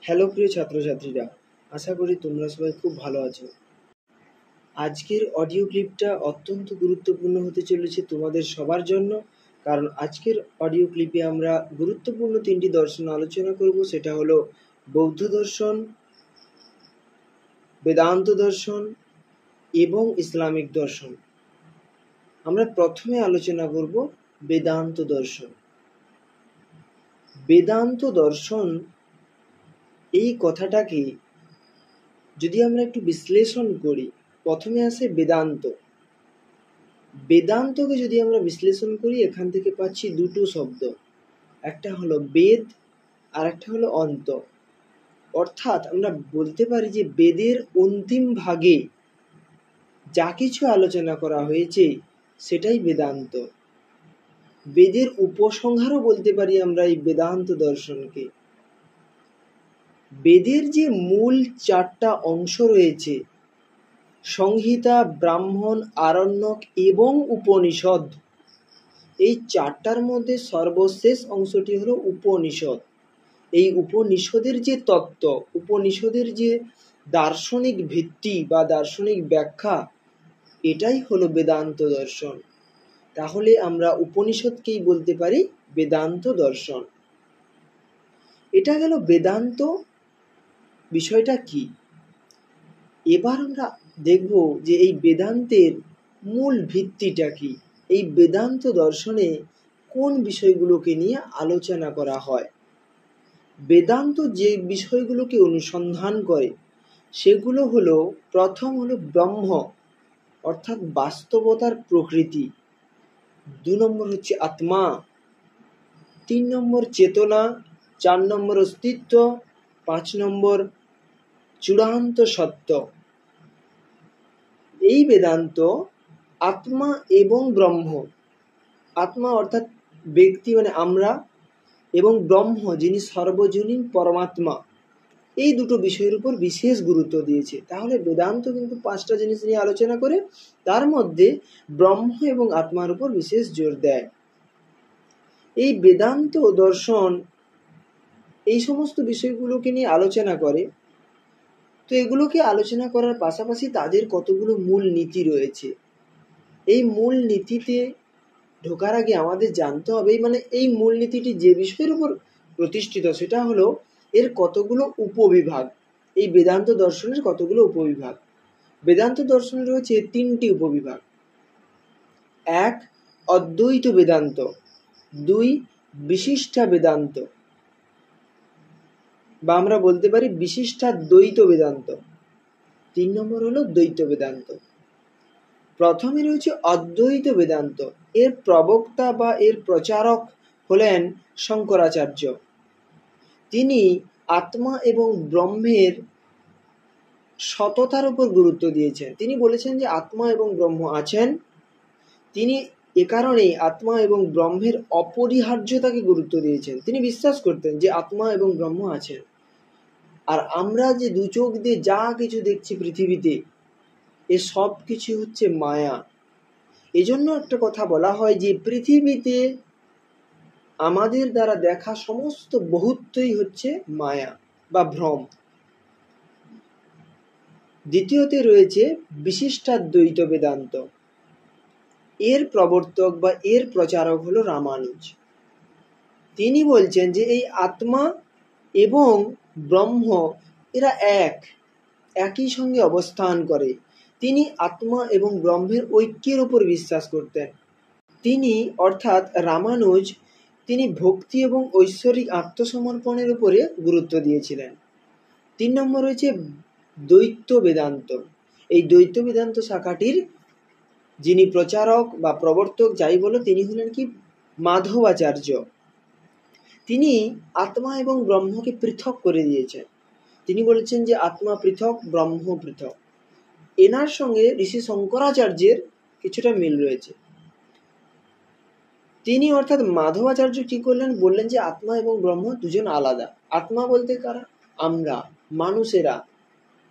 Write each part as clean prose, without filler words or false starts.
Hello প্রিয় ছাত্রছাত্রীরা, আশা করি তোমরা সবাই খুব ভালো আছো। আজকের অডিও ক্লিপটা অত্যন্ত গুরুত্বপূর্ণ হতে চলেছে তোমাদের সবার জন্য, কারণ আজকের অডিও ক্লিপে আমরা গুরুত্বপূর্ণ তিনটি দর্শন আলোচনা করব। সেটা হলো বৌদ্ধ দর্শন, বেদান্ত দর্শন এবং ইসলামিক দর্শন। আমরা প্রথমে আলোচনা করব বেদান্ত দর্শন। বেদান্ত দর্শন এই কথাটাকে যদি আমরা একটু বিশ্লেষণ করি, প্রথমে আসে বেদান্ত। বেদান্তকে যদি আমরা বিশ্লেষণ করি, এখান থেকে পাচ্ছি দুটো শব্দ, একটা হলো বেদ আর একটা হলো অন্ত। অর্থাৎ আমরা বলতে পারি যে বেদের অন্তিম ভাগে যা কিছু আলোচনা করা হয়েছে সেটাই বেদান্ত। বেদের উপসংহারও বলতে পারি আমরা এই বেদান্ত দর্শনকে। বেদের যে মূল চারটা অংশ রয়েছে, সংহিতা, ব্রাহ্মণ, আরণ্যক এবং উপনিষদ, এই চারটার মধ্যে সর্বশেষ অংশটি হলো উপনিষদ। এই উপনিষদের যে তত্ত্ব, উপনিষদের যে দার্শনিক ভিত্তি বা দার্শনিক ব্যাখ্যা, এটাই হলো বেদান্ত দর্শন। তাহলে আমরা উপনিষদকেই বলতে পারি বেদান্ত দর্শন। এটা গেল বেদান্ত বিষয়টা কি। এবার আমরা দেখব যে এই বেদান্তের মূল ভিত্তিটা কি, এই বেদান্ত দর্শনে কোন বিষয়গুলোকে নিয়ে আলোচনা করা হয়। বেদান্ত যে বিষয়গুলোকে অনুসন্ধান করে সেগুলো হলো, প্রথম হলো ব্রহ্ম অর্থাৎ বাস্তবতার প্রকৃতি, 2 নম্বর হচ্ছে আত্মা, 3 নম্বর চেতনা, 4 নম্বর অস্তিত্ব, 5 নম্বর চূড়ান্ত সত্য। এই বেদান্ত আত্মা এবং ব্রহ্ম, আত্মা অর্থাৎ ব্যক্তি মানে আমরা, এবং ব্রহ্ম যিনি সর্বজনীন পরমাত্মা, এই দুটো বিষয়ের উপর বিশেষ গুরুত্ব দিয়েছে। তাহলে বেদান্ত কিন্তু 5টা জিনিস নিয়ে আলোচনা করে, তার মধ্যে ব্রহ্ম এবং আত্মার উপর বিশেষ জোর দেয়। এই বেদান্ত দর্শন এই সমস্ত বিষয়গুলোকে নিয়ে আলোচনা করে। তো এগুলোকে আলোচনা করার পাশাপাশি তাদের কতগুলো মূল নীতি রয়েছে। এই মূল নীতিতে ঢোকার আগে আমাদের জানতে হবে, মানে এই মূল নীতিটি যে বিষয়ের উপর প্রতিষ্ঠিত সেটা হলো এর কতগুলো উপবিভাগ। এই বেদান্ত দর্শনের কতগুলো উপবিভাগ। বেদান্ত দর্শনে রয়েছে 3টি উপবিভাগ। 1 অদ্বৈত বেদান্ত, 2 বিশিষ্টা বেদান্ত, বা আমরা বলতে পারি বিশিষ্টাদ্বৈত বেদান্ত, 3 নম্বর হলো দ্বৈত বেদান্ত। প্রথমে রয়েছে অদ্বৈত বেদান্ত। এর প্রবক্তা বা এর প্রচারক হলেন শঙ্করাচার্য। তিনি আত্মা এবং ব্রহ্মের সততার উপর গুরুত্ব দিয়েছেন। তিনি বলেছেন যে আত্মা এবং ব্রহ্ম আছেন। তিনি এ কারণেই আত্মা এবং ব্রহ্মের অপরিহার্যতাকে গুরুত্ব দিয়েছেন। তিনি বিশ্বাস করতেন যে আত্মা এবং ব্রহ্ম আছেন। আর আমরা যে 2 চোখ দিয়ে যা কিছু দেখছি পৃথিবীতে, এ সব কিছু হচ্ছে মায়া। এজন্য একটা কথা বলা হয় যে পৃথিবীতে আমাদের দ্বারা দেখা সমস্ত বহুত্বই হচ্ছে মায়া বা ভ্রম। দ্বিতীয়তে রয়েছে বিশিষ্টাদ্বৈত বেদান্ত। এর প্রবর্তক বা এর প্রচারক হলো রামানুজ। তিনি বলছেন যে এই আত্মা এবং ব্রহ্ম এরা একই সঙ্গে অবস্থান করে। তিনি আত্মা এবং ব্রহ্মের ঐক্যের উপর বিশ্বাস করতেন। তিনি অর্থাৎ রামানুজ, তিনি ভক্তি এবং ঐশ্বরিক আত্মসমর্পণের উপরে গুরুত্ব দিয়েছিলেন। 3 নম্বর রয়েছে দ্বৈত বেদান্ত। এই দ্বৈত বেদান্ত শাখাটির যিনি প্রচারক বা প্রবর্তক যাই বলো, তিনি হলেন কি মাধবাচার্য। তিনি আত্মা এবং ব্রহ্মকে পৃথক করে দিয়েছেন। তিনি বলেছেন যে আত্মা পৃথক, ব্রহ্ম পৃথক। এনার সঙ্গে ঋষি শঙ্করাচার্যের কিছুটা মিল রয়েছে। তিনি অর্থাৎ মাধবাচার্য কি করলেন, বললেন যে আত্মা এবং ব্রহ্ম দুজন আলাদা। আত্মা বলতে কারা? আমরা মানুষেরা,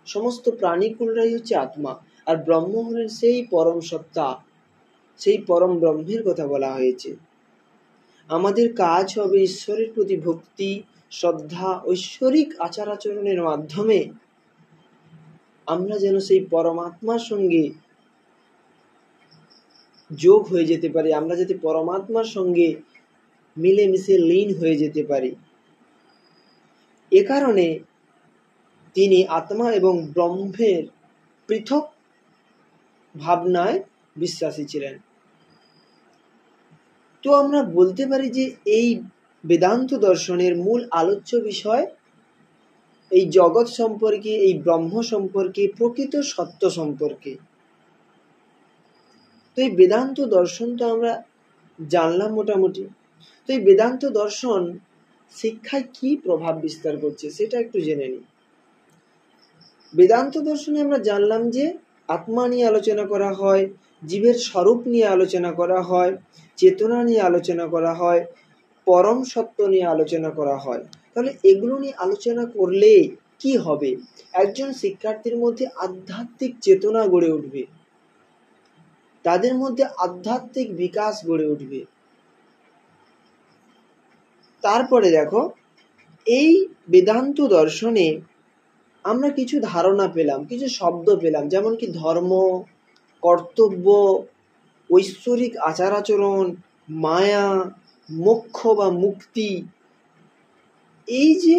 সমস্ত প্রাণীকুলরাই হচ্ছে আত্মা। আর ব্রহ্ম হলেন সেই পরম সত্তা, সেই পরম ব্রহ্মের কথা বলা হয়েছে। আমাদের কাজ হবে ঈশ্বরের প্রতি ভক্তি, শ্রদ্ধা, ঐশ্বরিক আচার আচরণের মাধ্যমে আমরা যেন সেই পরমাত্মার সঙ্গে যোগ হয়ে যেতে পারি, আমরা যাতে পরমাত্মার সঙ্গে মিলেমিশে লীন হয়ে যেতে পারি। এ কারণে তিনি আত্মা এবং ব্রহ্মের পৃথক ভাবনায় বিশ্বাসী ছিলেন। তো আমরা বলতে পারি যে এই বেদান্ত দর্শনের মূল আলোচ্য বিষয় এই জগৎ সম্পর্কে, এই ব্রহ্ম সম্পর্কে, প্রকৃত সত্য সম্পর্কে। তো এই বেদান্ত দর্শন তো আমরা জানলাম মোটামুটি। তো এই বেদান্ত দর্শন শিক্ষায় কি প্রভাব বিস্তার করছে সেটা একটু জেনে নিই। বেদান্ত দর্শনে আমরা জানলাম যে আত্মা নিয়ে আলোচনা করা হয়, জীবের স্বরূপ নিয়ে আলোচনা করা হয়, চেতনা নিয়ে আলোচনা করা হয়, পরম সত্য নিয়ে আলোচনা করা হয়। তাহলে এগুলো নিয়ে আলোচনা করলে কি হবে? একজন শিক্ষার্থীর মধ্যে আধ্যাত্মিক চেতনা গড়ে উঠবে, তাদের মধ্যে আধ্যাত্মিক বিকাশ গড়ে উঠবে। তারপরে দেখো, এই বেদান্ত দর্শনে আমরা কিছু ধারণা পেলাম, কিছু শব্দ পেলাম, যেমন কি ধর্ম, কর্তব্য, ঐশ্বরিক আচার আচরণ, মায়া, মোক্ষ বা মুক্তি। এই যে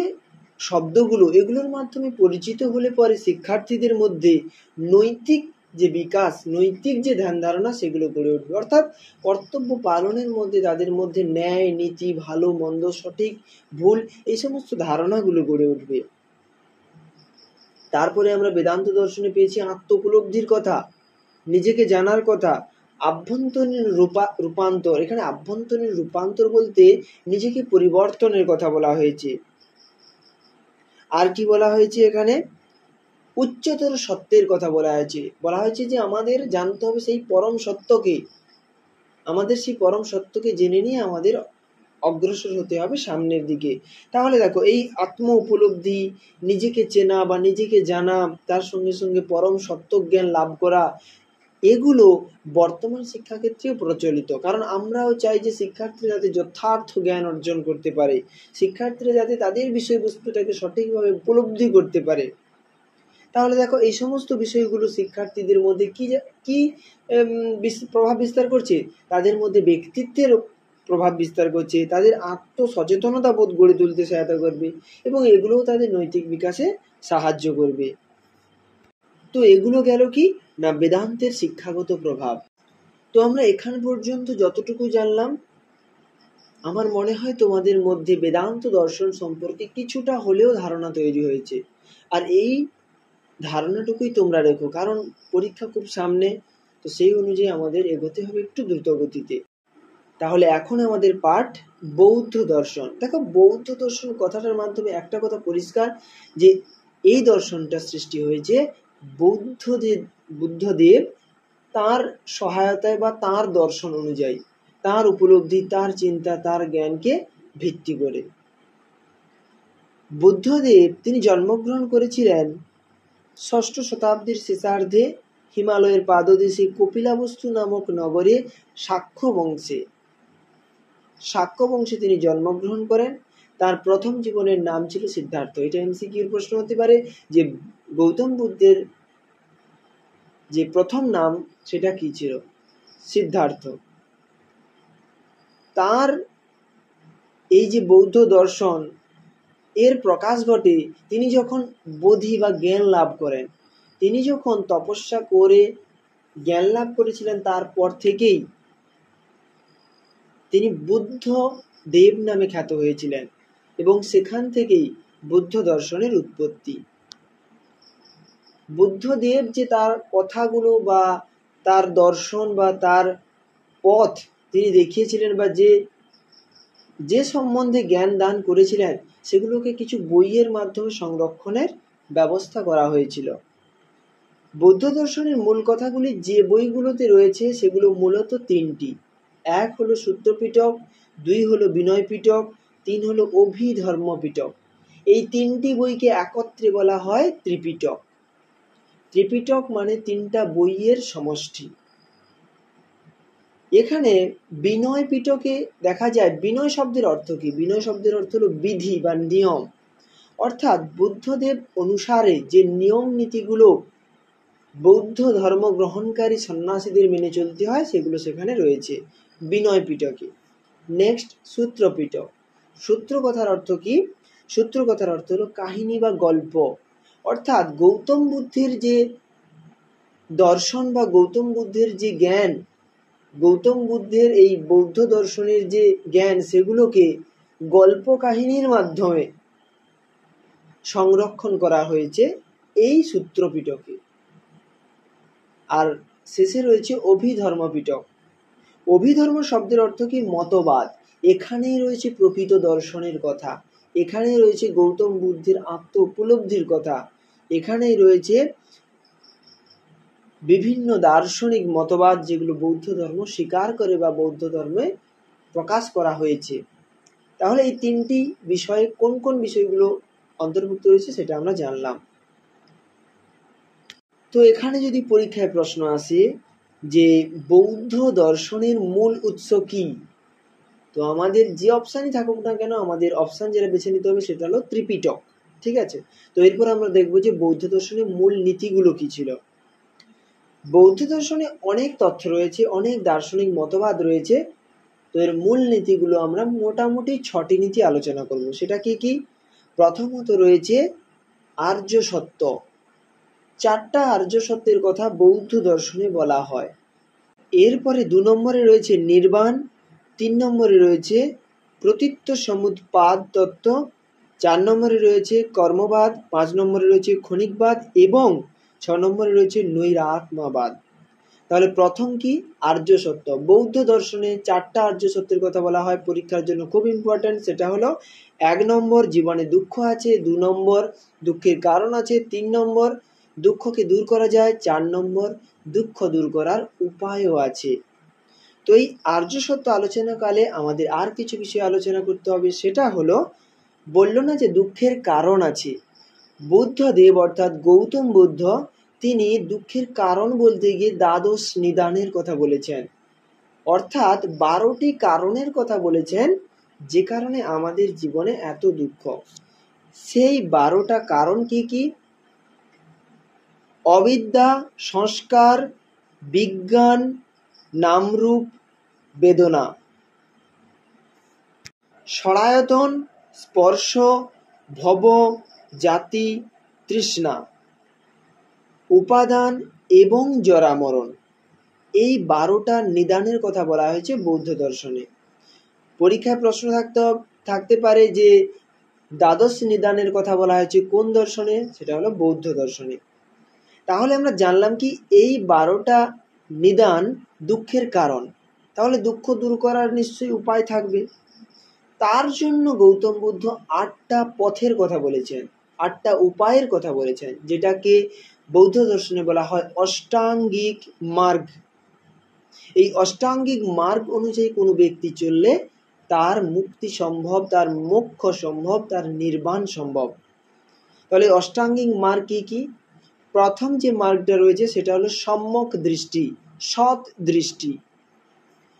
শব্দগুলো, এগুলোর মাধ্যমে পরিচিত হলে পরে শিক্ষার্থীদের মধ্যে নৈতিক যে বিকাশ, নৈতিক যে ধ্যান ধারণা, সেগুলো গড়ে উঠবে। অর্থাৎ কর্তব্য পালনের মধ্যে তাদের মধ্যে ন্যায়, নীতি, ভালো মন্দ, সঠিক ভুল, এই সমস্ত ধারণাগুলো গড়ে উঠবে। তারপরে আমরা বেদান্ত দর্শনে পেয়েছি আত্ম উপলব্ধির কথা, নিজেকে জানার কথা, আভ্যন্তরীণ রূপান্তর। এখানে আভ্যন্তরীণ রূপান্তর বলতে নিজেকে পরিবর্তনের কথা বলা হয়েছে। আর কি বলা হয়েছে? এখানে উচ্চতর সত্যের কথা বলা হয়েছে যে আমাদের জানতে হবে সেই পরম সত্যকে, আমাদের সেই পরম সত্যকে জেনে নিয়ে আমাদের অগ্রসর হতে হবে সামনের দিকে। তাহলে দেখো, এই আত্ম উপলব্ধি, নিজেকে চেনা বা নিজেকে জানা, তার সঙ্গে সঙ্গে পরম সত্য জ্ঞান লাভ করা, এগুলো বর্তমান শিক্ষাক্ষেত্রেও প্রচলিত। কারণ আমরাও চাই যে শিক্ষার্থীরা যাতে যথার্থ জ্ঞান অর্জন করতে পারে, শিক্ষার্থীরা যাতে তাদের বিষয়বস্তুটাকে সঠিকভাবে উপলব্ধি করতে পারে। তাহলে দেখো, এই সমস্ত বিষয়গুলো শিক্ষার্থীদের মধ্যে কি প্রভাব বিস্তার করছে? তাদের মধ্যে ব্যক্তিত্বের প্রভাব বিস্তার করছে, তাদের আত্মসচেতনতা বোধ গড়ে তুলতে সহায়তা করবে, এবং এগুলোও তাদের নৈতিক বিকাশে সাহায্য করবে। তো এগুলো গেল কি না বেদান্তের শিক্ষাগত প্রভাব। তো আমরা এখান পর্যন্ত যতটুকু জানলাম, আমার মনে হয় তোমাদের মধ্যে বেদান্ত দর্শন সম্পর্কে কিছুটা হলেও ধারণা তৈরি হয়েছে। আর এই ধারণাটুকুই তোমরা রেখো, কারণ পরীক্ষা খুব সামনে, তো সেই অনুযায়ী আমাদের এগোতে হবে একটু দ্রুত গতিতে। তাহলে এখন আমাদের পাঠ বৌদ্ধ দর্শন। দেখো, বৌদ্ধ দর্শন কথাটার মাধ্যমে একটা কথা পরিষ্কার, যে এই দর্শনটা সৃষ্টি হয়েছে বুদ্ধদেব তার সহায়তায় বা তার দর্শন অনুযায়ী, তার উপলব্ধি, তার চিন্তা, তার জ্ঞানকে ভিত্তি করে। বুদ্ধদেব তিনি জন্মগ্রহণ করেছিলেন ৬ষ্ঠ শতাব্দীর শেষার্ধে হিমালয়ের পাদদেশে কপিলাবস্তু নামক নগরে শাক্য বংশে তিনি জন্মগ্রহণ করেন। তার প্রথম জীবনের নাম ছিল সিদ্ধার্থ। এটা এমসিকিউর প্রশ্ন হতে পারে যে গৌতম বুদ্ধের যে প্রথম নাম সেটা কি ছিল? সিদ্ধার্থ। তার এই যে বৌদ্ধ দর্শন এর প্রকাশ ঘটে তিনি যখন বোধি বা জ্ঞান লাভ করেন, তিনি যখন তপস্যা করে জ্ঞান লাভ করেছিলেন, তারপর থেকেই তিনি বুদ্ধ দেব নামে খ্যাত হয়েছিলেন, এবং সেখান থেকেই বুদ্ধ দর্শনের উৎপত্তি। বুদ্ধদেব যে তার কথাগুলো বা তার দর্শন বা তার পথ তিনি দেখিয়েছিলেন, বা যে সম্বন্ধে জ্ঞান দান করেছিলেন, সেগুলোকে কিছু বইয়ের মাধ্যমে সংরক্ষণের ব্যবস্থা করা হয়েছিল। বৌদ্ধ দর্শনের মূল কথাগুলি যে বইগুলোতে রয়েছে সেগুলো মূলত তিনটি। এক হলো সূত্রপিটক, 2 হলো বিনয় পিটক, 3 হলো অভিধর্ম পিটক। এই তিনটি বইকে একত্রে বলা হয় ত্রিপিটক। ত্রিপিটক মানে 3টা বইয়ের সমষ্টি। এখানে বিনয় পিটকে দেখা যায় বিনয় শব্দের অর্থ কি? বিনয় শব্দের অর্থ হলো বিধি বা নিয়ম, অর্থাৎ বুদ্ধদেব অনুসারে যে নিয়ম নীতিগুলো বৌদ্ধ ধর্ম গ্রহণকারী সন্ন্যাসীদের মেনে চলতে হয় সেগুলো সেখানে রয়েছে বিনয় পিটকে। নেক্সট সূত্র পিটক। সূত্র কথার অর্থ কি? সূত্র কথার অর্থ হলো কাহিনী বা গল্প, অর্থাৎ গৌতম বুদ্ধের যে দর্শন বা গৌতম বুদ্ধের যে জ্ঞান, গৌতম বুদ্ধের এই বৌদ্ধ দর্শনের যে জ্ঞান সেগুলোকে গল্প কাহিনীর মাধ্যমে সংরক্ষণ করা হয়েছে এই সূত্র পিটকে। আর শেষে রয়েছে অভিধর্ম পিটক। অভিধর্ম শব্দের অর্থ কি? মতবাদ। এখানেই রয়েছে প্রকৃত দর্শনের কথা, এখানেই রয়েছে গৌতম বুদ্ধের আত্ম উপলব্ধির কথা, এখানেই রয়েছে বিভিন্ন দার্শনিক মতবাদ যেগুলো বৌদ্ধ ধর্ম স্বীকার করে বা বৌদ্ধ ধর্মে প্রকাশ করা হয়েছে। তাহলে এই তিনটি বিষয়ে কোন কোন বিষয়গুলো অন্তর্ভুক্ত রয়েছে সেটা আমরা জানলাম। তো এখানে যদি পরীক্ষায় প্রশ্ন আসে যে বৌদ্ধ দর্শনের মূল উৎস কি, তো আমাদের যে অপশানই থাকুক না কেন আমাদের অপশান যেটা বেছে নিতে হবে সেটা হলো ত্রিপিটক। ঠিক আছে, তো এরপর আমরা দেখবো যে বৌদ্ধ দর্শনের মূল নীতিগুলো কি ছিল। বৌদ্ধ দর্শনে অনেক তথ্য রয়েছে, অনেক দার্শনিক মতবাদ রয়েছে, তো এর মূল নীতিগুলো আমরা মোটামুটি 6টি নীতি আলোচনা করব। সেটা কি কি? প্রথমত রয়েছে আর্য সত্য। 4টা আর্য সত্যের কথা বৌদ্ধ দর্শনে বলা হয়। এরপরে 2 নম্বরে রয়েছে নির্বাণ, 3 নম্বরে রয়েছে প্রতীত্ব সমুৎপাদ তত্ত্ব, 4 নম্বরে রয়েছে কর্মবাদ, 5 নম্বরে রয়েছে ক্ষণিকবাদ এবং 6 নম্বরে রয়েছে নৈরাত্ম্যবাদ। তাহলে প্রথম কি? আর্য সত্য। বৌদ্ধ দর্শনে 4টা আর্য সত্যের কথা বলা হয়, পরীক্ষার জন্য খুব ইম্পর্টেন্ট। সেটা হলো 1 নম্বর জীবনে দুঃখ আছে, 2 নম্বর দুঃখের কারণ আছে, 3 নম্বর দুঃখকে দূর করা যায়, 4 নম্বর দুঃখ দূর করার উপায়ও আছে। তো এই আর্য সত্য আলোচনাকালে আমাদের আর কিছু বিষয় আলোচনা করতে হবে। সেটা হলো, বলল না যে দুঃখের কারণ আছে, বুদ্ধদেব অর্থাৎ গৌতম বুদ্ধ তিনি দুঃখের কারণ বলতে গিয়ে দ্বাদশ নিদানের কথা বলেছেন, অর্থাৎ 12টি কারণের কথা বলেছেন যে কারণে আমাদের জীবনে এত দুঃখ। সেই 12টা কারণ কি কি? অবিদ্যা, সংস্কার, বিজ্ঞান, নামরূপ, বেদনা, সরায়তন, স্পর্শ, ভব, জাতি, তৃষ্ণা, উপাদান এবং জরামরণ। এই 12টা নিদানের কথা বলা হয়েছে বৌদ্ধ দর্শনে। পরীক্ষায় প্রশ্ন থাকতে পারে যে দ্বাদশ নিদানের কথা বলা হয়েছে কোন দর্শনে? সেটা হলো বৌদ্ধ দর্শনে। তাহলে আমরা জানলাম কি এই 12টা নিদান দুঃখের কারণ, তাহলে দুঃখ দূর করার নিশ্চয়ই উপায় থাকবে। তার জন্য গৌতম বুদ্ধ 8টা পথের কথা বলেছেন, 8টা উপায়ের কথা বলেছেন, যেটাকে বৌদ্ধ দর্শনে বলা হয় অষ্টাঙ্গিক মার্গ। এই অষ্টাঙ্গিক মার্গ অনুযায়ী কোনো ব্যক্তি চললে তার মুক্তি সম্ভব, তার মোক্ষ সম্ভব, তার নির্বাণ সম্ভব। তাহলে অষ্টাঙ্গিক মার্গ কি কি? প্রথম যে মার্গটা রয়েছে সেটা হলো সম্যক দৃষ্টি, সৎ দৃষ্টি,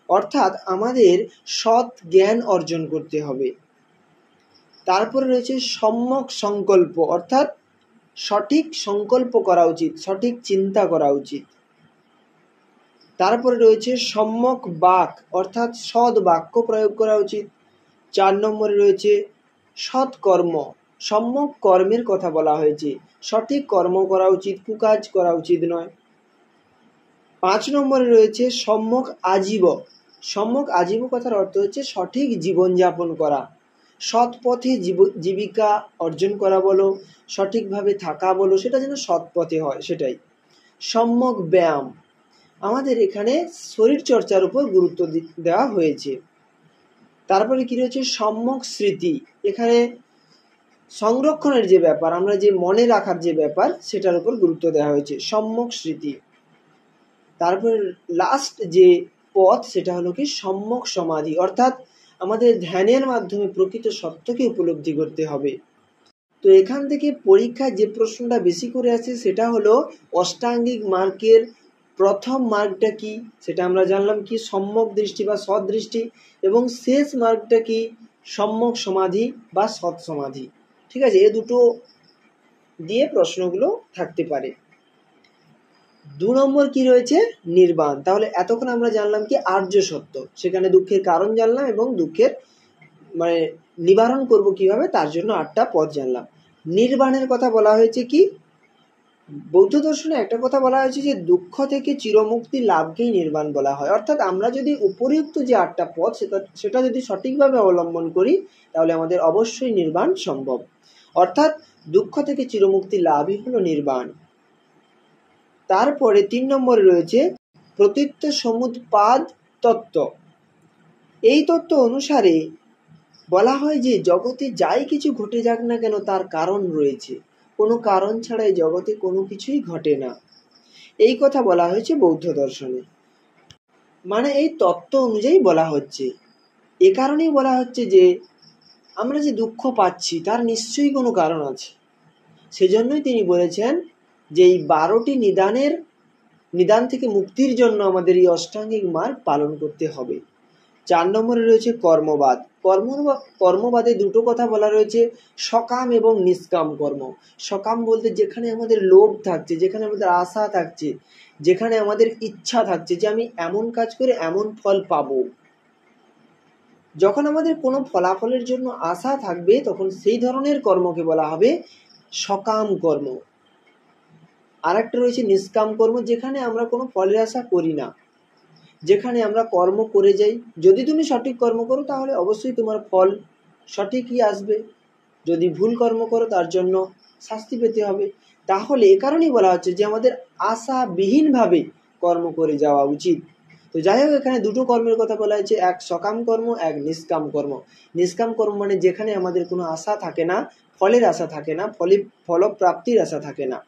অর্থাৎ আমাদের সৎ জ্ঞান অর্জন করতে হবে। তারপরে রয়েছে সম্যক সংকল্প, অর্থাৎ সঠিক সংকল্প করা উচিত, সঠিক চিন্তা করা উচিত। তারপরে রয়েছে সম্যক বাক, অর্থাৎ সৎ বাক্য প্রয়োগ করা উচিত। 4 নম্বরে রয়েছে সৎকর্ম, সম্যক কর্মের কথা বলা হয়েছে, সঠিক কর্ম করা উচিত, কুকাজ করা উচিত নয়। 5 নম্বরে রয়েছে সম্যক আজীব। সম্যক আজীব কথার অর্থ হচ্ছে সঠিক জীবনযাপন করা, সৎ পথে জীবিকা অর্জন করা বলো, সঠিকভাবে থাকা বলো, সেটা যেন সৎ পথে হয় সেটাই। সম্যক ব্যায়াম, আমাদের এখানে শরীর চর্চার উপর গুরুত্ব দেওয়া হয়েছে। তারপরে কি রয়েছে সম্যক স্মৃতি, এখানে সংরক্ষণের যে ব্যাপার, আমরা যে মনে রাখার যে ব্যাপার সেটার উপর গুরুত্ব দেওয়া হয়েছে, সম্যক স্মৃতি। তারপর লাস্ট যে পথ সেটা হলো কি সম্যক সমাধি, অর্থাৎ আমাদের ধ্যানের মাধ্যমে প্রকৃত সত্যকে উপলব্ধি করতে হবে। তো এখান থেকে পরীক্ষায় যে প্রশ্নটা বেশি করে আসে সেটা হলো অষ্টাঙ্গিক মার্গের প্রথম মার্গটা কি সেটা আমরা জানলাম কি সম্যক দৃষ্টি বা সদৃষ্টি, এবং শেষ মার্গটা কি সম্যক সমাধি বা সৎ সমাধি। ঠিক আছে, এ দুটো দিয়ে প্রশ্নগুলো থাকতে পারে। 2 নম্বর কি রয়েছে নির্বাণ। তাহলে এতক্ষণ আমরা জানলাম কি আর্য সত্য, সেখানে দুঃখের কারণ জানলাম এবং দুঃখের মানে নিবারণ করব কিভাবে তার জন্য 8টা পথ জানলাম। নির্বাণের কথা বলা হয়েছে কি, বৌদ্ধ দর্শনে একটা কথা বলা হয়েছে যে দুঃখ থেকে চিরমুক্তি লাভকেই নির্বাণ বলা হয়। অর্থাৎ আমরা যদি উপরিউক্ত যে 8টা পথ সেটা যদি সঠিকভাবে অবলম্বন করি তাহলে আমাদের অবশ্যই নির্বাণ সম্ভব। অর্থাৎ দুঃখ থেকে চিরমুক্তি লাভই হলো নির্বাণ। তারপরে 3 নম্বরে রয়েছে প্রতীত্য সমুৎপাদ তত্ত্ব। এই তত্ত্ব অনুসারে বলা হয় যে জগতে যাই কিছু ঘটে যাক না কেন তার কারণ রয়েছে, কোনো কারণ ছাড়াই জগতে কোনো কিছুই ঘটে না, এই কথা বলা হয়েছে বৌদ্ধ দর্শনে। মানে এই তত্ত্ব অনুযায়ী বলা হচ্ছে, এ কারণেই বলা হচ্ছে যে আমরা যে দুঃখ পাচ্ছি তার নিশ্চয়ই কোনো কারণ আছে। সেজন্যই তিনি বলেছেন যে এই 12টি নিদান থেকে মুক্তির জন্য আমাদের এই অষ্টাঙ্গিক মার্গ পালন করতে হবে। 4 নম্বরে রয়েছে কর্মবাদ। কর্মবাদে দুটো কথা বলা রয়েছে, সকাম এবং নিষ্কাম কর্ম। সকাম বলতে যেখানে আমাদের লোভ থাকছে, যেখানে আমাদের আশা থাকছে, যেখানে আমাদের ইচ্ছা থাকছে যে আমি এমন কাজ করে এমন ফল পাবো। যখন আমাদের কোনো ফলাফলের জন্য আশা থাকবে তখন সেই ধরনের কর্মকে বলা হবে সকাম কর্ম। আর একটা রয়েছে নিষ্কাম কর্ম, যেখানে আমরা কোনো ফলের আশা করি না, যেখানে আমরা কর্ম করে যাই। যদি তুমি সঠিক কর্ম করো তাহলে অবশ্যই তোমার ফল সঠিকই আসবে, যদি ভুল কর্ম করো তার জন্য শাস্তি পেতে হবে। তাহলে এ কারণেই বলা হচ্ছে যে আমাদের আশাবিহীনভাবে কর্ম করে যাওয়া উচিত। তো যাই হোক, এখানে দুটো কর্মের কথা বলা হয়েছে, এক সকাম কর্ম, এক নিষ্কাম কর্ম। নিষ্কাম কর্ম মানে যেখানে আমাদের কোনো আশা থাকে না, ফলের আশা থাকে না, ফলপ্রাপ্তির আশা থাকে না।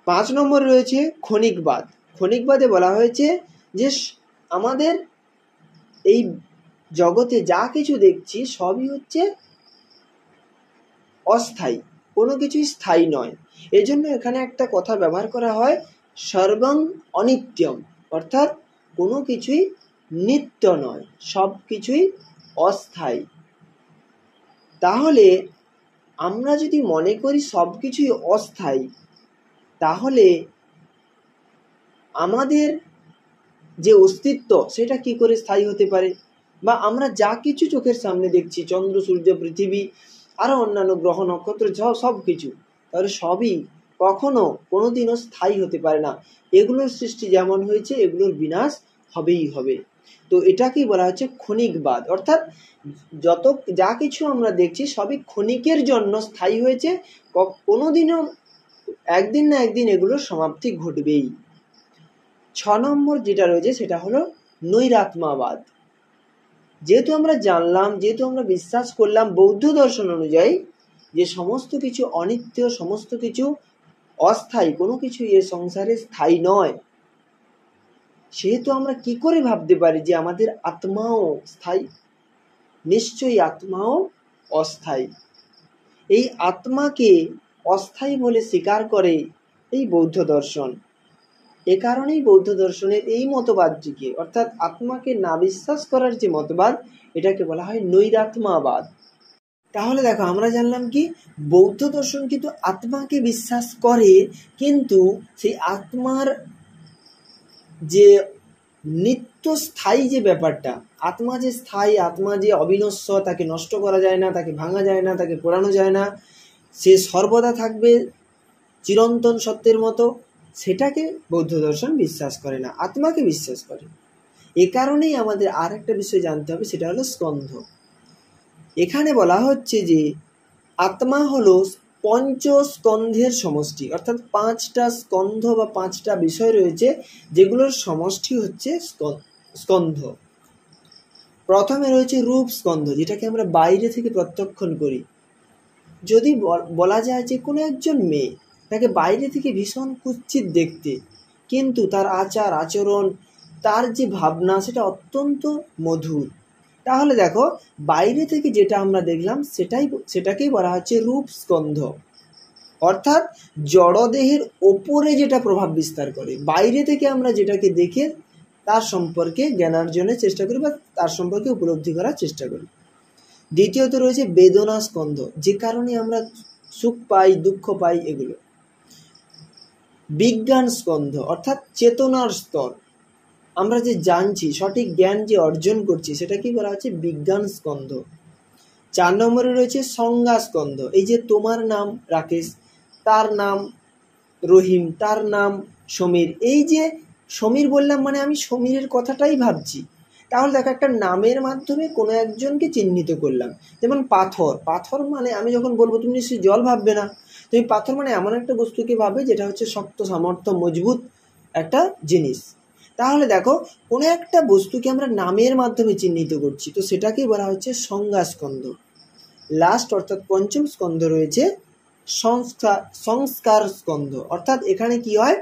5 নম্বর রয়েছে ক্ষণিকবাদ। ক্ষণিকবাদে বলা হয়েছে যে আমাদের এই জগতে যা কিছু দেখছি সবই হচ্ছে অস্থায়ী, কোনো কিছুই স্থায়ী নয়। এজন্য এখানে একটা কথা ব্যবহার করা হয়, সর্বং অনিত্যম, অর্থাৎ কোনো কিছুই নিত্য নয়, সব কিছুই অস্থায়ী। তাহলে আমরা যদি মনে করি সব কিছুই অস্থায়ী, তাহলে আমাদের যে অস্তিত্ব সেটা কি করে স্থায়ী হতে পারে? বা আমরা যা কিছু চোখের সামনে দেখছি, চন্দ্র, সূর্য, পৃথিবী, আরো অন্যান্য গ্রহ নক্ষত্র, সব কিছু, তাহলে সবই কখনো কোনোদিনও স্থায়ী হতে পারে না। এগুলোর সৃষ্টি যেমন হয়েছে এগুলোর বিনাশ হবেই হবে। তো এটাকেই বলা হচ্ছে ক্ষণিকবাদ। অর্থাৎ যা কিছু আমরা দেখছি সবই ক্ষণিকের জন্য স্থায়ী হয়েছে, কোনোদিনও একদিন না একদিন এগুলোর সমাপ্তি ঘটবেই। 6 নম্বর যেটা রয়েছে সেটা হলো নৈরাত্ম্যবাদ। যেহেতু আমরা জানলাম, যেহেতু আমরা বিশ্বাস করলাম বৌদ্ধ দর্শন অনুযায়ী যে সমস্ত কিছু অনিত্য, সমস্ত কিছু অস্থায়ী, কোনো কিছু এ সংসারে স্থায়ী নয়, সেহেতু আমরা কি করে ভাবতে পারি যে আমাদের আত্মাও স্থায়ী? নিশ্চয়ই আত্মাও অস্থায়ী। এই আত্মাকে অস্থায়ী বলে স্বীকার করে এই বৌদ্ধ দর্শন। এ কারণেই বৌদ্ধ দর্শনের এই মতবাদটিকে, অর্থাৎ আত্মাকে না বিশ্বাস করার যে মতবাদ, এটাকে বলা হয় নৈরাত্ম্যবাদ। তাহলে দেখো, আমরা জানলাম কি বৌদ্ধ দর্শন কিন্তু আত্মাকে বিশ্বাস করে, কিন্তু সেই আত্মার যে নিত্য স্থায়ী যে ব্যাপারটা, আত্মা যে স্থায়ী, আত্মা যে অবিনশ্বর, তাকে নষ্ট করা যায় না, তাকে ভাঙা যায় না, তাকে পোড়ানো যায় না, সে সর্বদা থাকবে চিরন্তন সত্যের মতো, সেটাকে বৌদ্ধ দর্শন বিশ্বাস করে না, আত্মাকে বিশ্বাস করে। এ কারণেই আমাদের আর একটা বিষয় জানতে হবে, সেটা হলো স্কন্ধ। এখানে বলা হচ্ছে যে আত্মা হলো পঞ্চস্কন্ধের সমষ্টি, অর্থাৎ 5টা স্কন্ধ বা 5টা বিষয় রয়েছে যেগুলোর সমষ্টি হচ্ছে স্কন্ধ। প্রথমে রয়েছে রূপ স্কন্ধ, যেটাকে আমরা বাইরে থেকে প্রত্যক্ষণ করি। যদি বলা যায় যে কোনো একজন মেয়ে, তাকে বাইরে থেকে ভীষণ কুৎসিত দেখতে, কিন্তু তার আচার আচরণ, তার যে ভাবনা, সেটা অত্যন্ত মধুর, তাহলে দেখো বাইরে থেকে যেটা আমরা দেখলাম সেটাকেই বলা হচ্ছে রূপ স্কন্ধ। অর্থাৎ জড়দেহের ওপরে যেটা প্রভাব বিস্তার করে, বাইরে থেকে আমরা যেটাকে দেখে তার সম্পর্কে জ্ঞানার্জনের চেষ্টা করি বা তার সম্পর্কে উপলব্ধি করার চেষ্টা করি। দ্বিতীয়ত রয়েছে বেদনা স্কন্ধ, যে কারণে আমরা সুখ পাই, দুঃখ পাই, এগুলো। বিজ্ঞান স্কন্ধ অর্থাৎ চেতনার স্তর, আমরা যে জানছি, সঠিক জ্ঞান যে অর্জন করছি, সেটা কি বলা হচ্ছে বিজ্ঞান স্কন্ধ। 4 নম্বরে রয়েছে সংজ্ঞা স্কন্ধ, এই যে তোমার নাম রাকেশ, তার নাম রহিম, তার নাম সমীর, এই যে সমীর বললাম মানে আমি সমীরের কথাটাই ভাবছি। তাহলে দেখো একটা নামের মাধ্যমে কোনো একজনকে চিহ্নিত করলাম। যেমন পাথর, পাথর মানে আমি যখন বলবো তুমি নিশ্চয়ই জল ভাববে না, তুমি পাথর মানে এমন একটা বস্তুকে ভাবে যেটা হচ্ছে শক্ত, সামর্থ্য, মজবুত একটা জিনিস। তাহলে দেখো কোনো একটা বস্তুকে আমরা নামের মাধ্যমে চিহ্নিত করছি, তো সেটাকেই বলা হচ্ছে সংজ্ঞা স্কন্ধ। লাস্ট অর্থাৎ 5ম স্কন্ধ রয়েছে সংস্কার স্কন্ধ, অর্থাৎ এখানে কি হয়,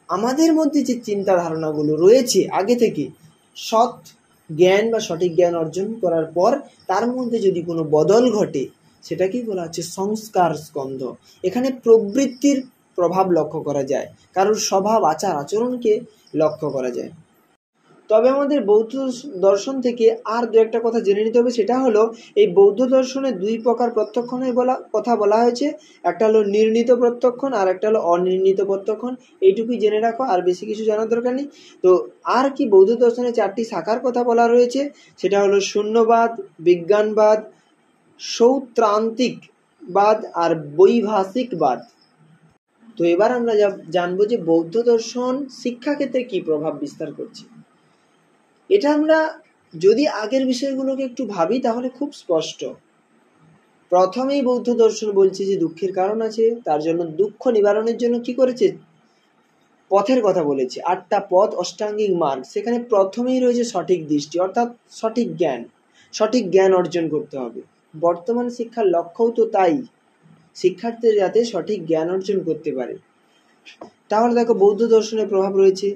আমাদের মধ্যে যে চিন্তা ধারণাগুলো রয়েছে আগে থেকে, সৎ জ্ঞান বা সঠিক জ্ঞান অর্জন করার পর তার মধ্যে যদি কোনো বদল ঘটে, সেটাকেই বলা হচ্ছে সংস্কার স্কন্ধ। এখানে প্রবৃত্তির প্রভাব লক্ষ্য করা যায়, কারোর স্বভাব, আচার আচরণকে লক্ষ্য করা যায়। তবে আমাদের বৌদ্ধ দর্শন থেকে আর দু একটা কথা জেনে নিতে হবে, সেটা হলো এই বৌদ্ধ দর্শনে 2 প্রকার প্রত্যক্ষণের কথা বলা হয়েছে। একটা হলো নির্ণীত প্রত্যক্ষণ, আর একটা হলো অনির্ণীত প্রত্যক্ষণ। এইটুকুই জেনে রাখো, আর বেশি কিছু জানার দরকার নেই। তো আর কি বৌদ্ধ দর্শনে 4টি শাখার কথা বলা রয়েছে, সেটা হলো শূন্যবাদ, বিজ্ঞানবাদ, সৌত্রান্তিকবাদ আর বৈভাষিকবাদ। তো এবার আমরা জানবো যে বৌদ্ধ দর্শন শিক্ষাক্ষেত্রে কি প্রভাব বিস্তার করছে। এটা আমরা যদি আগের বিষয়গুলোকে একটু ভাবি তাহলে খুব স্পষ্ট। প্রথমেই বৌদ্ধ দর্শন বলছে যে দুঃখের কারণ আছে, তার জন্য দুঃখ নিবারণের জন্য কি করেছে, পথের কথা বলেছে, 8টা পথ, অষ্টাঙ্গিক মার্গ। সেখানে প্রথমেই রয়েছে সঠিক দৃষ্টি, অর্থাৎ সঠিক জ্ঞান। সঠিক জ্ঞান অর্জন করতে হবে। বর্তমান শিক্ষার লক্ষ্যও তো তাই, শিক্ষার্থীরা যাতে সঠিক জ্ঞান অর্জন করতে পারে। তাহলে দেখো বৌদ্ধ দর্শনের প্রভাব রয়েছে।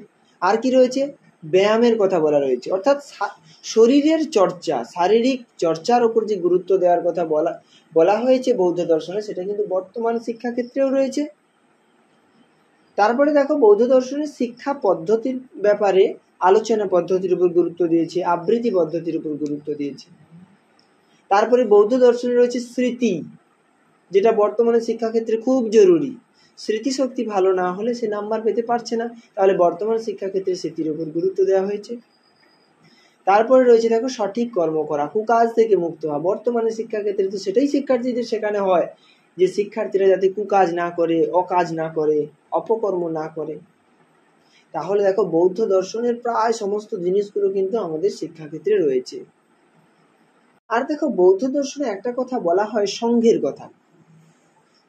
আর কি রয়েছে, ব্যায়ামের কথা বলা রয়েছে, অর্থাৎ শরীরের চর্চা, শারীরিক চর্চার উপর যে গুরুত্ব দেওয়ার কথা বলা হয়েছে বৌদ্ধ দর্শনে, সেটা কিন্তু বর্তমান শিক্ষাক্ষেত্রেও রয়েছে। তারপরে দেখো বৌদ্ধ দর্শনের শিক্ষা পদ্ধতির ব্যাপারে আলোচনা পদ্ধতির উপর গুরুত্ব দিয়েছে, আবৃত্তি পদ্ধতির উপর গুরুত্ব দিয়েছে। তারপরে বৌদ্ধ দর্শনে রয়েছে স্মৃতি, যেটা বর্তমানে শিক্ষাক্ষেত্রে খুব জরুরি। স্মৃতিশক্তি ভালো না হলে সে নাম্বার পেতে পারছে না, তাহলে বর্তমান শিক্ষাক্ষেত্রে স্মৃতির উপর গুরুত্ব দেওয়া হয়েছে। তারপরে রয়েছে দেখো সঠিক কর্ম করা, কুকাজ থেকে মুক্ত হওয়া। বর্তমানে শিক্ষাক্ষেত্রে তো সেটাই শিক্ষার্থীদের শেখানো হয়, যে শিক্ষার্থীরা যাতে কুকাজ না করে, অকাজ না করে, অপকর্ম না করে। তাহলে দেখো বৌদ্ধ দর্শনের প্রায় সমস্ত জিনিসগুলো কিন্তু আমাদের শিক্ষাক্ষেত্রে রয়েছে। আর দেখো বৌদ্ধ দর্শনে একটা কথা বলা হয় সংঘের কথা।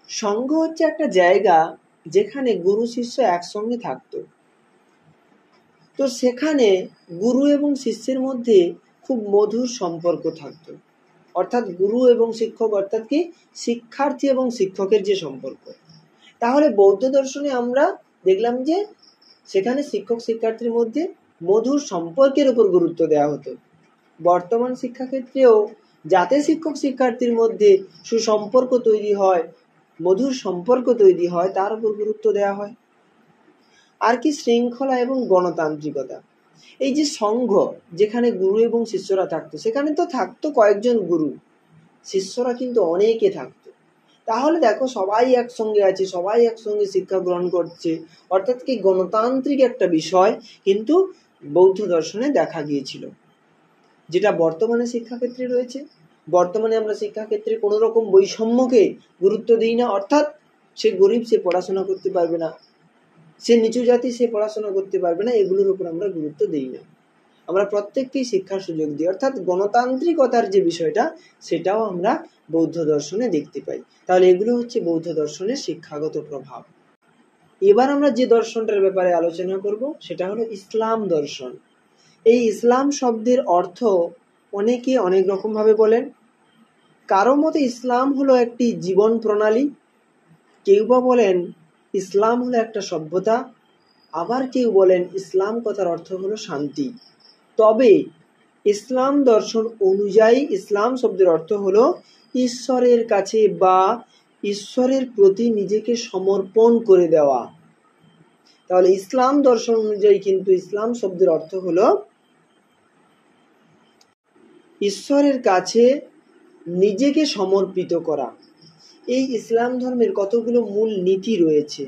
সংঘ হচ্ছে একটা জায়গা যেখানে গুরু শিষ্য একসঙ্গে থাকতো। তো সেখানে গুরু এবং শিষ্যের মধ্যে খুব মধুর সম্পর্ক থাকতো, অর্থাৎ গুরু এবং শিক্ষক, অর্থাৎ কি শিক্ষার্থী এবং শিক্ষকের যে সম্পর্ক। তাহলে বৌদ্ধ দর্শনে আমরা দেখলাম যে সেখানে শিক্ষক শিক্ষার্থীর মধ্যে মধুর সম্পর্কের উপর গুরুত্ব দেওয়া হতো। বর্তমান শিক্ষাক্ষেত্রেও যাতে শিক্ষক শিক্ষার্থীর মধ্যে সুসম্পর্ক তৈরি হয়, মধুর সম্পর্ক তৈরি হয়, তার উপর গুরুত্ব দেওয়া হয়। আর কি শৃঙ্খলা এবং গণতান্ত্রিকতা। এই যে সংঘ, যেখানে গুরু এবং শিষ্যরা থাকতো, সেখানে তো থাকতো কয়েকজন গুরু, শিষ্যরা কিন্তু অনেকে থাকতো। তাহলে দেখো সবাই একসঙ্গে আছে, সবাই একসঙ্গে শিক্ষা গ্রহণ করছে, অর্থাৎ কি গণতান্ত্রিক একটা বিষয় কিন্তু বৌদ্ধ দর্শনে দেখা গিয়েছিল, যেটা বর্তমানে শিক্ষাক্ষেত্রে রয়েছে। বর্তমানে আমরা শিক্ষাক্ষেত্রে কোনো রকম বৈষম্যকে গুরুত্ব দিই না, অর্থাৎ সে গরিব, সে পড়াশোনা করতে পারবে না, সে নিচু জাতি, সে পড়াশোনা করতে পারবে না, এগুলোর উপর আমরা গুরুত্ব দিই না। আমরা প্রত্যেককেই শিক্ষার সুযোগ দিই, অর্থাৎ গণতান্ত্রিকতার যে বিষয়টা, সেটাও আমরা বৌদ্ধ দর্শনে দেখতে পাই। তাহলে এগুলো হচ্ছে বৌদ্ধ দর্শনের শিক্ষাগত প্রভাব। এবার আমরা যে দর্শনটার ব্যাপারে আলোচনা করব সেটা হলো ইসলাম দর্শন। এই ইসলাম শব্দের অর্থ অনেকে অনেক রকম ভাবে বলেন। কারো মতে ইসলাম হলো একটি জীবন প্রণালী, কেউ বা বলেন ইসলাম হলো একটা সভ্যতা, আবার কেউ বলেন ইসলাম কথার অর্থ হলো শান্তি। তবে ইসলাম দর্শন অনুযায়ী ইসলাম শব্দের অর্থ হলো ঈশ্বরের কাছে বা ঈশ্বরের প্রতি নিজেকে সমর্পণ করে দেওয়া। তাহলে ইসলাম দর্শন অনুযায়ী কিন্তু ইসলাম শব্দের অর্থ হলো ঈশ্বরের কাছে নিজেকে সমর্পিত করা। এই ইসলাম ধর্মের কতগুলো মূল নীতি রয়েছে।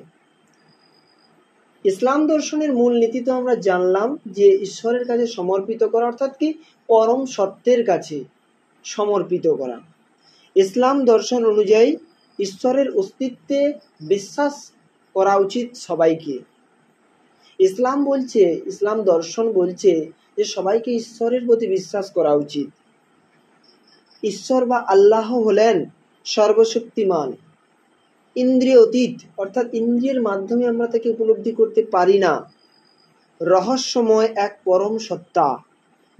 ইসলাম দর্শনের মূল নীতি তো আমরা জানলাম, যে ঈশ্বরের কাছে সমর্পিত করা অর্থাৎ কি পরম সত্যের কাছে সমর্পিত করা। ইসলাম দর্শন অনুযায়ী ঈশ্বরের অস্তিত্বে বিশ্বাস করা উচিত সবাইকে। ইসলাম দর্শন বলছে যে সবাইকে ঈশ্বরের প্রতি বিশ্বাস করা উচিত। ঈশ্বর বা আল্লাহ হলেন সর্বশক্তিমান, ইন্দ্রিয় অতীত, অর্থাৎ ইন্দ্রিয়ের মাধ্যমে আমরা তাকে উপলব্ধি করতে পারি না। রহস্যময় এক পরম সত্তা,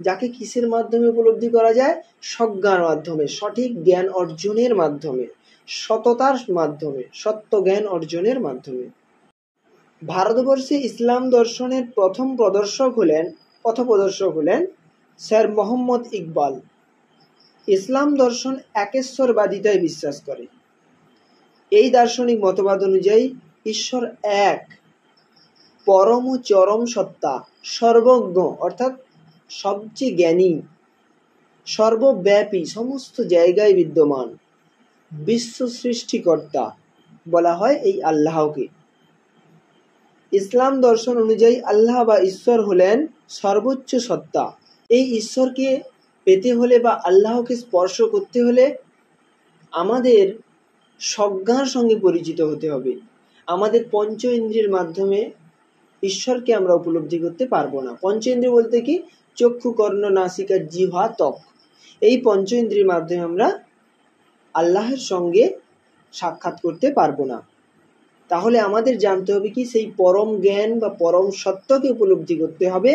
যাকে কিসের মাধ্যমে উপলব্ধি করা যায়? সজ্ঞার মাধ্যমে, সঠিক জ্ঞান অর্জনের মাধ্যমে, সততার মাধ্যমে, সত্য জ্ঞান অর্জনের মাধ্যমে। ভারতবর্ষে ইসলাম দর্শনের প্রথম পথপ্রদর্শক হলেন স্যার মোহাম্মদ ইকবাল। ইসলাম দর্শন একেশ্বরবাদিতায় বিশ্বাস করে। এই দার্শনিক মতবাদ অনুযায়ী ঈশ্বর এক, পরম ও চরম সত্তা, সর্বজ্ঞ অর্থাৎ সবচেয়ে জ্ঞানী, সর্বব্যাপী, সমস্ত জায়গায় বিদ্যমান, বিশ্ব সৃষ্টিকর্তা বলা হয় এই আল্লাহকে। ইসলাম দর্শন অনুযায়ী আল্লাহ বা ঈশ্বর হলেন সর্বোচ্চ সত্তা। এই ঈশ্বরকে পেতে হলে বা আল্লাহকে স্পর্শ করতে হলে আমাদের সজ্ঞার সঙ্গে পরিচিত হতে হবে। আমাদের পঞ্চ ইন্দ্রিয়ের মাধ্যমে ঈশ্বরকে আমরা উপলব্ধি করতে পারবো না। পঞ্চ ইন্দ্রিয় বলতে কি? চক্ষু, কর্ণ, নাসিকা, জিহ্বা, ত্বক। এই পঞ্চ ইন্দ্রিয়ের মাধ্যমে আমরা আল্লাহের সঙ্গে সাক্ষাৎ করতে পারবো না। তাহলে আমাদের জানতে হবে কি? সেই পরম জ্ঞান বা পরম সত্যকে উপলব্ধি করতে হবে,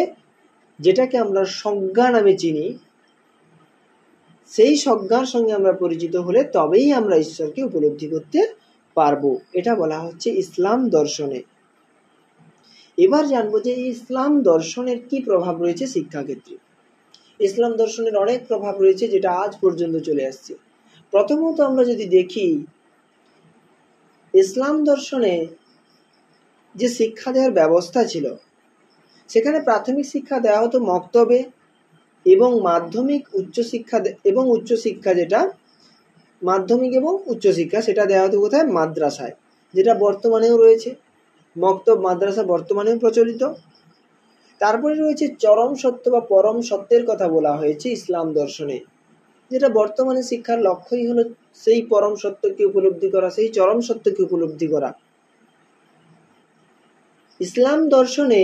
যেটাকে আমরা সজ্ঞা নামে চিনি। সেই সজ্ঞার সঙ্গে আমরা পরিচিত হলে তবেই আমরা ঈশ্বরকে উপলব্ধি করতে পারবো। এটা বলা হচ্ছে ইসলাম দর্শনে। এবার জানবো যে এই ইসলাম দর্শনের কি প্রভাব রয়েছে শিক্ষাক্ষেত্রে। ইসলাম দর্শনের অনেক প্রভাব রয়েছে, যেটা আজ পর্যন্ত চলে আসছে। প্রথমত আমরা যদি দেখি, ইসলাম দর্শনে যে শিক্ষা দেওয়ার ব্যবস্থা ছিল, সেখানে প্রাথমিক শিক্ষা দেওয়া হতো মক্তবে, এবং মাধ্যমিক উচ্চশিক্ষা যেটা মাধ্যমিক এবং উচ্চশিক্ষা সেটা দেওয়া হতো কোথায়? মাদ্রাসায়, যেটা বর্তমানেও রয়েছে। মক্তব, মাদ্রাসা বর্তমানেও প্রচলিত। তারপরে রয়েছে চরম সত্য বা পরম সত্যের কথা বলা হয়েছে ইসলাম দর্শনে, যেটা বর্তমানে শিক্ষার লক্ষ্যই হলো সেই পরম সত্যকে উপলব্ধি করা, সেই চরম সত্যকে উপলব্ধি করা। ইসলাম দর্শনে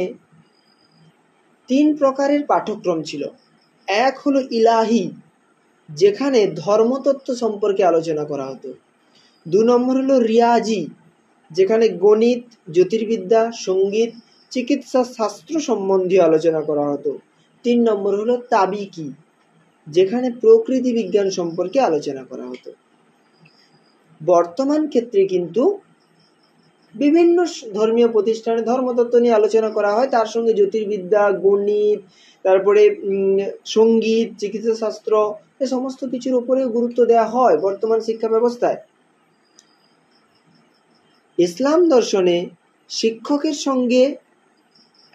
3 প্রকারের পাঠ্যক্রম ছিল। এক হলো ইলাহি, যেখানে ধর্মতত্ত্ব সম্পর্কে আলোচনা করা হতো। 2 নম্বর হলো রিয়াজি, যেখানে গণিত, জ্যোতির্বিদ্যা, সঙ্গীত, চিকিৎসা শাস্ত্র সম্বন্ধীয় আলোচনা করা হতো। 3 নম্বর হলো তাবিকি, যেখানে প্রকৃতি বিজ্ঞান সম্পর্কে আলোচনা করা হতো। বর্তমান ক্ষেত্রে কিন্তু বিভিন্ন ধর্মীয় প্রতিষ্ঠানে ধর্মতত্ত্ব নিয়ে আলোচনা করা হয়, তার সঙ্গে জ্যোতির্বিদ্যা, গণিত, তারপরে সঙ্গীত, চিকিৎসা শাস্ত্র, এ সমস্ত কিছুর উপরেও গুরুত্ব দেওয়া হয় বর্তমান শিক্ষা ব্যবস্থায়। ইসলাম দর্শনে শিক্ষকের সঙ্গে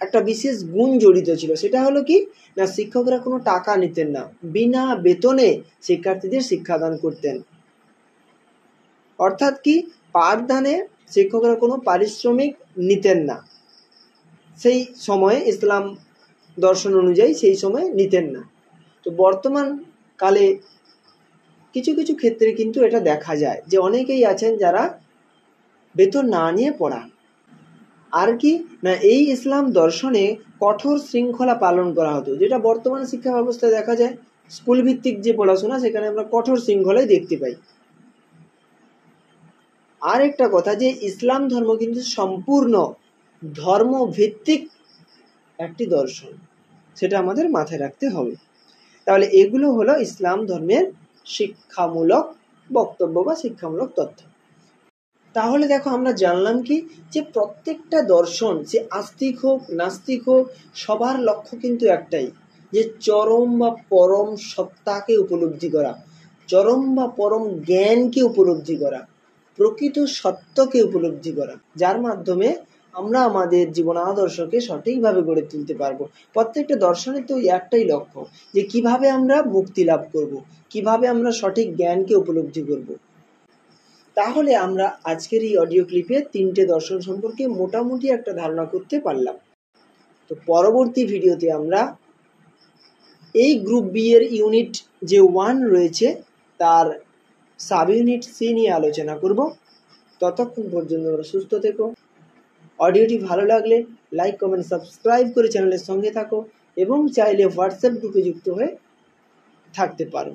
একটা বিশেষ গুণ জড়িত ছিল। সেটা হলো কি না, শিক্ষকরা কোনো টাকা নিতেন না, বিনা বেতনে শিক্ষার্থীদের শিক্ষাদান করতেন। অর্থাৎ কি, পাঠদানে শিক্ষকরা কোনো পারিশ্রমিক নিতেন না। সেই সময়ে ইসলাম দর্শন অনুযায়ী সেই সময় নিতেন না। তো বর্তমান কালে কিছু কিছু ক্ষেত্রে কিন্তু এটা দেখা যায় যে অনেকেই আছেন যারা বেতন না নিয়ে পড়ান। আর কি না, এই ইসলাম দর্শনে কঠোর শৃঙ্খলা পালন করা হতো, যেটা বর্তমান শিক্ষা ব্যবস্থায় দেখা যায়। স্কুল ভিত্তিক যে পড়াশোনা, সেখানে আমরা কঠোর শৃঙ্খলাই দেখতে পাই। আর একটা কথা, যে ইসলাম ধর্ম কিন্তু সম্পূর্ণ ধর্মভিত্তিক একটি দর্শন, সেটা আমাদের মাথায় রাখতে হবে। তাহলে এগুলো হলো ইসলাম ধর্মের শিক্ষামূলক বক্তব্য বা শিক্ষামূলক তথ্য। তাহলে দেখো, আমরা জানলাম কি, যে প্রত্যেকটা দর্শন, সে আস্তিক হোক নাস্তিক হোক, সবার লক্ষ্য কিন্তু একটাই, যে চরম বা পরম সত্তাকে উপলব্ধি করা, চরম বা পরম জ্ঞানকে উপলব্ধি করা। প্রকৃত সত্যকে উপলব্ধি করা, যার মাধ্যমে আমরা আমাদের জীবন আদর্শকে সঠিকভাবে গড়ে তুলতে পারবো। প্রত্যেকটা দর্শনের তো একটাই লক্ষ্য, যে কিভাবে আমরা মুক্তি লাভ করব, কিভাবে আমরা সঠিক জ্ঞানকে উপলব্ধি করব। তাহলে আমরা আজকের এই অডিও ক্লিপে 3টে দর্শন সম্পর্কে মোটামুটি একটা ধারণা করতে পারলাম। তো পরবর্তী ভিডিওতে আমরা এই গ্রুপ বি এর ইউনিট যে 1 রয়েছে তার সাব ইউনিট সি নিয়ে আলোচনা করব। ততক্ষণ পর্যন্ত আমরা সুস্থ থেকো। অডিওটি ভালো লাগলে লাইক, কমেন্ট, সাবস্ক্রাইব করে চ্যানেলের সঙ্গে থাকো এবং চাইলে হোয়াটসঅ্যাপ গ্রুপে যুক্ত হয়ে থাকতে পারো।